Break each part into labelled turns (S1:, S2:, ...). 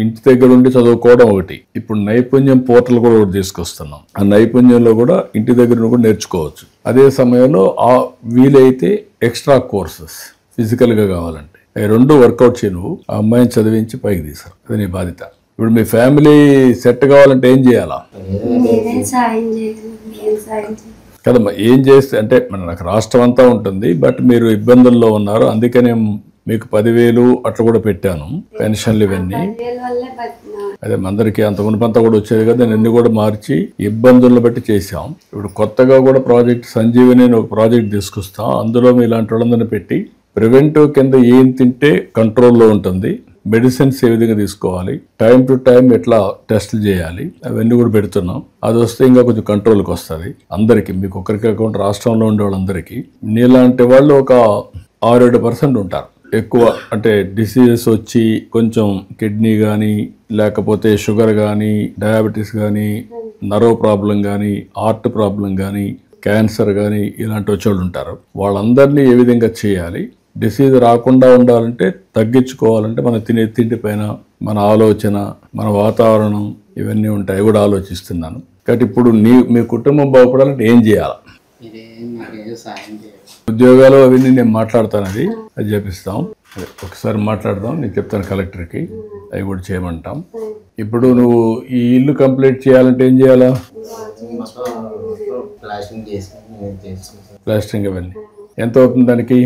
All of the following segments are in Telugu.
S1: ఇంటి దగ్గర ఉండి చదువుకోవడం ఒకటి, ఇప్పుడు నైపుణ్యం పోర్టల్ కూడా ఒకటి తీసుకొస్తున్నాం. ఆ నైపుణ్యంలో కూడా ఇంటి దగ్గర కూడా నేర్చుకోవచ్చు. అదే సమయంలో వీలైతే ఎక్స్ట్రా కోర్సెస్ ఫిజికల్గా కావాలంటే రెండు వర్కౌట్ చేయి. నువ్వు ఆ అమ్మాయిని చదివించి పైకి తీసారు, అది నీ బాధ్యత. ఇప్పుడు మీ ఫ్యామిలీ సెట్ కావాలంటే ఏం చేయాలా కదమ్మా? ఏం చేస్తే అంటే నాకు రాష్ట్రం అంతా ఉంటుంది, బట్ మీరు ఇబ్బందుల్లో ఉన్నారు, అందుకనే మీకు 10,000 అట్లా కూడా పెట్టాను, పెన్షన్లు ఇవన్నీ. అదే అందరికీ అంత మునుపంతా కూడా వచ్చేది కదా, నేను అన్ని కూడా మార్చి ఇబ్బందులను బట్టి చేసాం. ఇప్పుడు కొత్తగా కూడా ప్రాజెక్ట్ సంజీవని ఒక ప్రాజెక్ట్ తీసుకొస్తాం. అందులో మీ ఇలాంటి వాళ్ళందరినీ పెట్టి ప్రివెంటివ్ కింద ఏం తింటే కంట్రోల్లో ఉంటుంది, మెడిసిన్స్ ఏ విధంగా తీసుకోవాలి, టైం టు టైం ఎట్లా టెస్టులు చేయాలి, అవన్నీ కూడా పెడుతున్నాం. అది వస్తే ఇంకా కొంచెం కంట్రోల్కి వస్తుంది అందరికీ, మీకు ఒకరికి కాకుండా రాష్ట్రంలో ఉండే వాళ్ళందరికీ. నీలాంటి వాళ్ళు ఒక 6-7% ఉంటారు ఎక్కువ, అంటే డిసీజెస్ వచ్చి కొంచెం కిడ్నీ కానీ, లేకపోతే షుగర్ కానీ, డయాబెటీస్ కానీ, నర్వ్ ప్రాబ్లం కానీ, హార్ట్ ప్రాబ్లం కానీ, క్యాన్సర్ కానీ ఇలాంటి వచ్చేవాళ్ళు ఉంటారు. వాళ్ళందరినీ ఏ విధంగా చేయాలి, డిసీజ్ రాకుండా ఉండాలంటే, తగ్గించుకోవాలంటే మన తినే తిండి పైన, మన ఆలోచన, మన వాతావరణం ఇవన్నీ ఉంటాయి కూడా ఆలోచిస్తున్నాను. కాబట్టి ఇప్పుడు మీ కుటుంబం బాగుపడాలంటే ఏం చేయాలి? ఉద్యోగాలు అవన్నీ నేను మాట్లాడతాను, అది చేపిస్తాం. ఒకసారి మాట్లాడదాం, నేను చెప్తాను కలెక్టర్కి, అవి కూడా చేయమంటాం. ఇప్పుడు నువ్వు ఈ ఇల్లు కంప్లీట్ చేయాలంటే ఏం చేయాలా? ప్లాస్టరింగ్ అవన్నీ ఎంత అవుతుంది? దానికి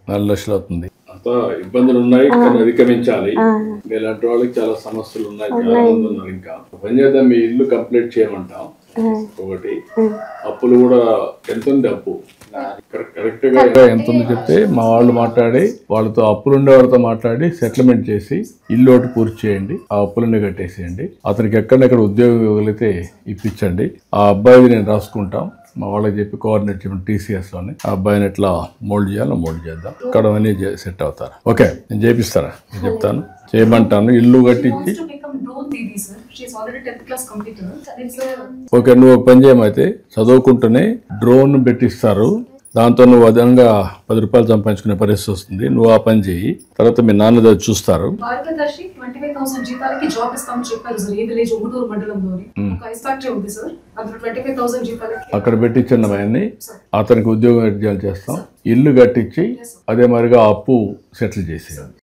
S1: 4 లక్షలు అవుతుంది. అంతా ఇబ్బందులు ఉన్నాయి, కానీ అధిగమించాలి. ఇలాంటి వాళ్ళకి చాలా సమస్యలు ఉన్నాయి, చాలా మంది ఉన్నారు. ఇంకా పని చేద్దాం, మీ ఇల్లు కంప్లీట్ చేయమంటాం. ఒకటి అప్పులు కూడా ఎంత ఉంది, అప్పు కరెక్ట్ గా ఎంత ఉంది చెప్తే మా వాళ్ళు మాట్లాడి, వాళ్ళతో అప్పులు ఉండే వాళ్ళతో మాట్లాడి సెటిల్మెంట్ చేసి ఇల్లు ఒకటి పూర్తి చేయండి, ఆ అప్పులన్నీ కట్టేసేయండి. అతనికి ఎక్కడెక్కడ ఉద్యోగం ఇవ్వగలిగితే ఇప్పించండి. ఆ అబ్బాయిది నేను రాసుకుంటాం, మా వాళ్ళకి చెప్పి కోఆర్డినేట్ చేయడం TCSలోనే. ఆ అబ్బాయిని ఎట్లా మోల్డ్ చేయాలో మోల్డ్ చేద్దాం, ఇక్కడ అన్నీ సెట్ అవుతారు. ఓకే, నేను చేపిస్తారా? నేను చెప్తాను, చేయమంటాను. ఇల్లు కట్టించి ఓకే, నువ్వు ఒక పని చేయమైతే చదువుకుంటూనే డ్రోన్ పెట్టిస్తారు, దాంతో నువ్వు అదనంగా 10 రూపాయలు సంపాదించుకునే పరిస్థితి వస్తుంది. నువ్వు ఆ పని చేయి, తర్వాత మీ నాన్న చూస్తారు. అక్కడ పెట్టించండి అమ్మాయిని, అతనికి ఉద్యోగం చేస్తాం, ఇల్లు కట్టించి అదే మరిగా అప్పు సెటిల్ చేసేయాలి.